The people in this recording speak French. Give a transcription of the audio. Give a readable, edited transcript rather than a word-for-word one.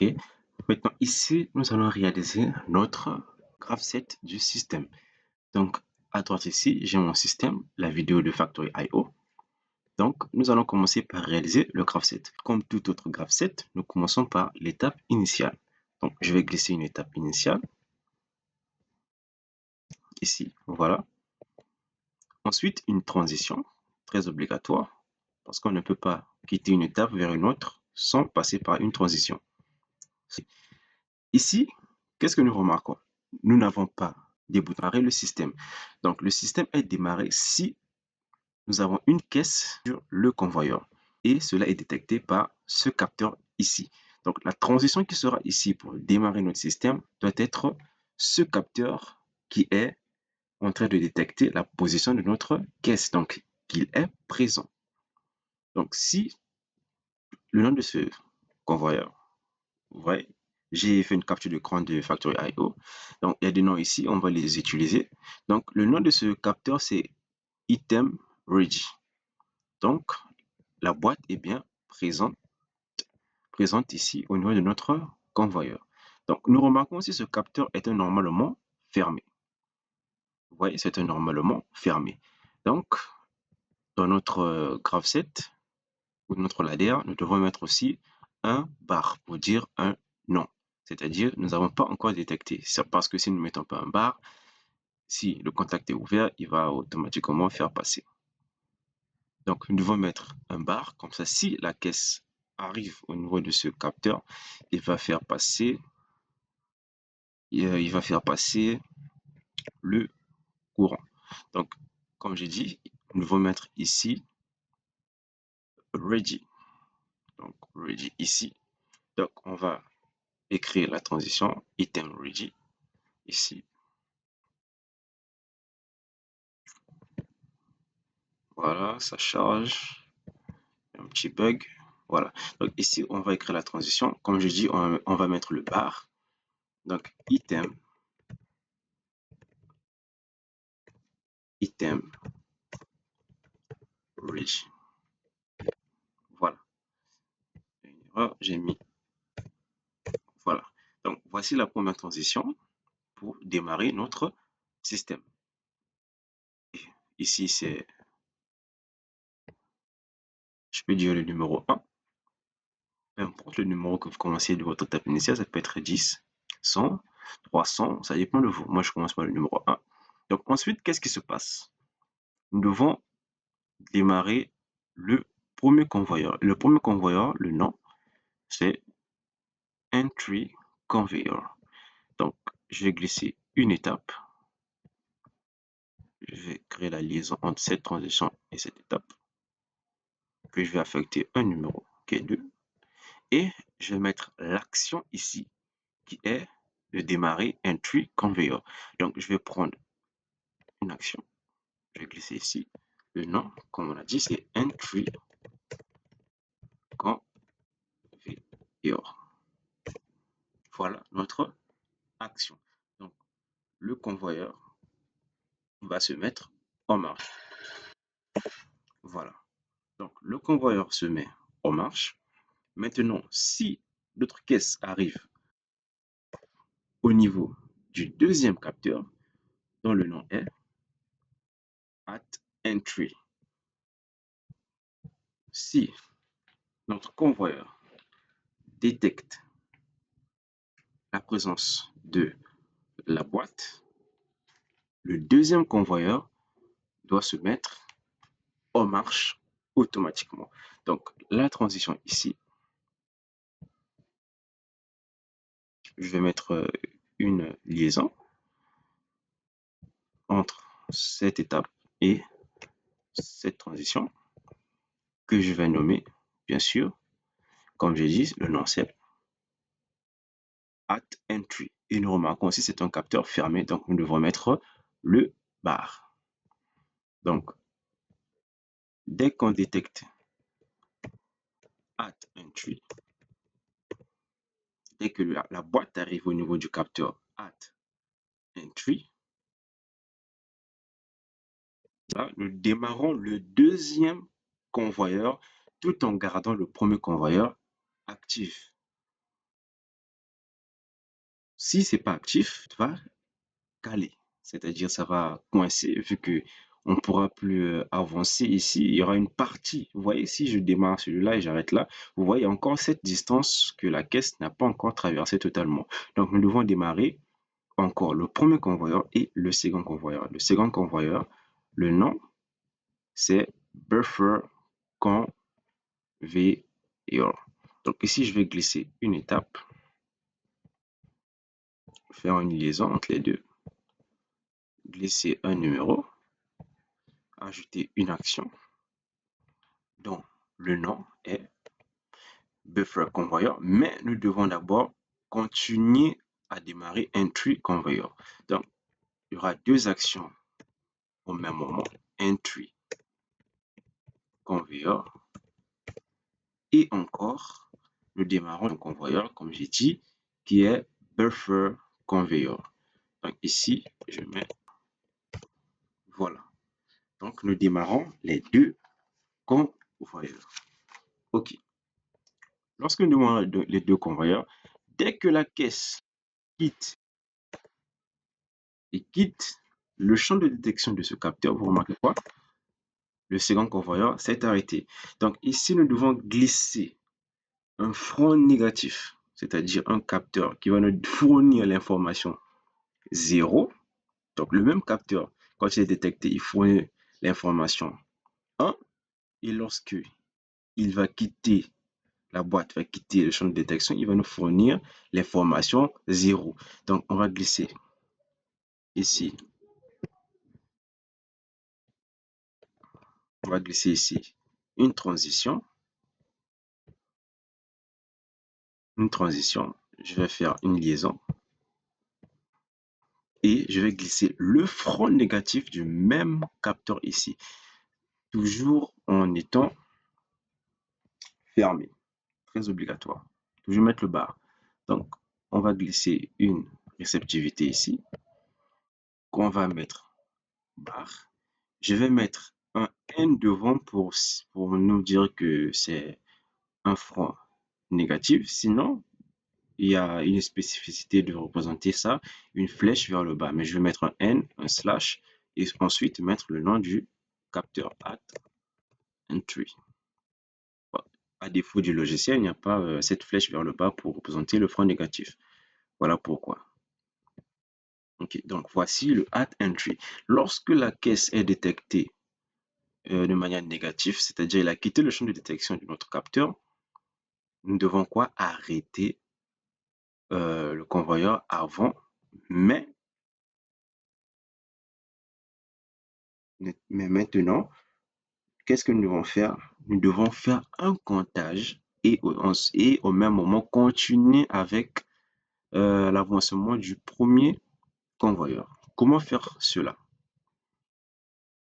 OK. Maintenant, ici, nous allons réaliser notre graph set du système. Donc, à droite ici, j'ai mon système, la vidéo de Factory.io. Donc, nous allons commencer par réaliser le graph set. Comme tout autre graph set, nous commençons par l'étape initiale. Donc, je vais glisser une étape initiale. Ici, voilà. Ensuite, une transition, très obligatoire, parce qu'on ne peut pas quitter une étape vers une autre sans passer par une transition. Ici, qu'est-ce que nous remarquons? Nous n'avons pas démarré le système. Donc, le système est démarré si nous avons une caisse sur le convoyeur. Et cela est détecté par ce capteur ici. Donc, la transition qui sera ici pour démarrer notre système doit être ce capteur qui est en train de détecter la position de notre caisse. Donc, qu'il est présent. Donc, si le nom de ce convoyeur, vous voyez, j'ai fait une capture d'écran de Factory.io. Donc, il y a des noms ici, on va les utiliser. Donc, le nom de ce capteur, c'est Item Ready. Donc, la boîte est bien présente ici au niveau de notre convoyeur. Donc, nous remarquons aussi que ce capteur est normalement fermé. Vous voyez, c'est normalement fermé. Donc, dans notre graph set ou notre ladder, nous devons mettre aussi un bar pour dire un nom. C'est-à-dire, nous n'avons pas encore détecté. C'est parce que si nous ne mettons pas un bar, si le contact est ouvert, il va automatiquement faire passer. Donc, nous devons mettre un bar. Comme ça, si la caisse arrive au niveau de ce capteur, il va faire passer le courant. Donc, comme j'ai dit, nous devons mettre ici ready. Donc, ready ici. Donc, on va écrire la transition item ready ici. Voilà, ça charge. Un petit bug. Voilà. Donc, ici, on va écrire la transition. Comme je dis, on va mettre le bar. Donc, item ready. Voilà. J'ai mis. Voilà. Donc, voici la première transition pour démarrer notre système. Ici, c'est, je peux dire le numéro 1. Peu importe le numéro que vous commencez de votre étape initiale, ça peut être 10, 100, 300, ça dépend de vous. Moi, je commence par le numéro 1. Donc, ensuite, qu'est-ce qui se passe? Nous devons démarrer le premier convoyeur. Le premier convoyeur, le nom, c'est Entry Conveyor. Donc, je vais glisser une étape. Je vais créer la liaison entre cette transition et cette étape. Puis, je vais affecter un numéro qui est 2. Et je vais mettre l'action ici qui est de démarrer Entry Conveyor. Donc, je vais prendre une action. Je vais glisser ici. Le nom, comme on a dit, c'est Entry Conveyor. Voilà notre action. Donc, le convoyeur va se mettre en marche. Voilà. Donc, le convoyeur se met en marche. Maintenant, si notre caisse arrive au niveau du deuxième capteur, dont le nom est at entry. Si notre convoyeur détecte la présence de la boîte, le deuxième convoyeur doit se mettre en marche automatiquement. Donc, la transition ici, je vais mettre une liaison entre cette étape et cette transition que je vais nommer, bien sûr, comme j'ai dit, le nom c'est at entry. Et nous remarquons aussi c'est un capteur fermé, donc nous devons mettre le bar. Donc, dès qu'on détecte at entry, dès que la boîte arrive au niveau du capteur at entry, là, nous démarrons le deuxième convoyeur tout en gardant le premier convoyeur actif. si c'est pas actif, ça va caler, c'est-à-dire ça va coincer vu que on pourra plus avancer ici. Il y aura une partie. Vous voyez, si je démarre celui-là et j'arrête là, vous voyez encore cette distance que la caisse n'a pas encore traversée totalement. Donc nous devons démarrer encore le premier convoyeur et le second convoyeur. Le second convoyeur, le nom, c'est Buffer Conveyor. Donc ici, je vais glisser une étape, faire une liaison entre les deux, glisser un numéro, ajouter une action dont le nom est Buffer Conveyor, mais nous devons d'abord continuer à démarrer Entry Conveyor. Donc, il y aura deux actions au même moment, Entry Conveyor, et encore, nous démarrons un convoyeur, comme j'ai dit, qui est Buffer Conveyor. Donc ici, je mets, voilà. Donc nous démarrons les deux convoyeurs. OK. Lorsque nous démarrons les deux convoyeurs, dès que la caisse quitte le champ de détection de ce capteur, vous remarquez quoi? Le second convoyeur s'est arrêté. Donc ici, nous devons glisser un front négatif, c'est-à-dire un capteur qui va nous fournir l'information 0. Donc le même capteur, quand il est détecté, il fournit l'information 1. Et lorsque il va quitter la boîte, va quitter le champ de détection, il va nous fournir l'information 0. Donc on va glisser ici. On va glisser ici une transition. Je vais faire une liaison et je vais glisser le front négatif du même capteur ici, toujours en étant fermé, très obligatoire, toujours mettre le bar. Donc on va glisser une réceptivité ici, qu'on va mettre bar. Je vais mettre un N devant pour nous dire que c'est un front négatif, sinon il y a une spécificité de représenter ça, une flèche vers le bas. Mais je vais mettre un N, un slash, et ensuite mettre le nom du capteur at entry. À défaut du logiciel, il n'y a pas cette flèche vers le bas pour représenter le front négatif. Voilà pourquoi. Okay, donc voici le at entry. Lorsque la caisse est détectée de manière négative, c'est-à-dire il a quitté le champ de détection de notre capteur, nous devons quoi? Arrêter le convoyeur avant, mais maintenant, qu'est-ce que nous devons faire? Nous devons faire un comptage et au même moment continuer avec l'avancement du premier convoyeur. Comment faire cela?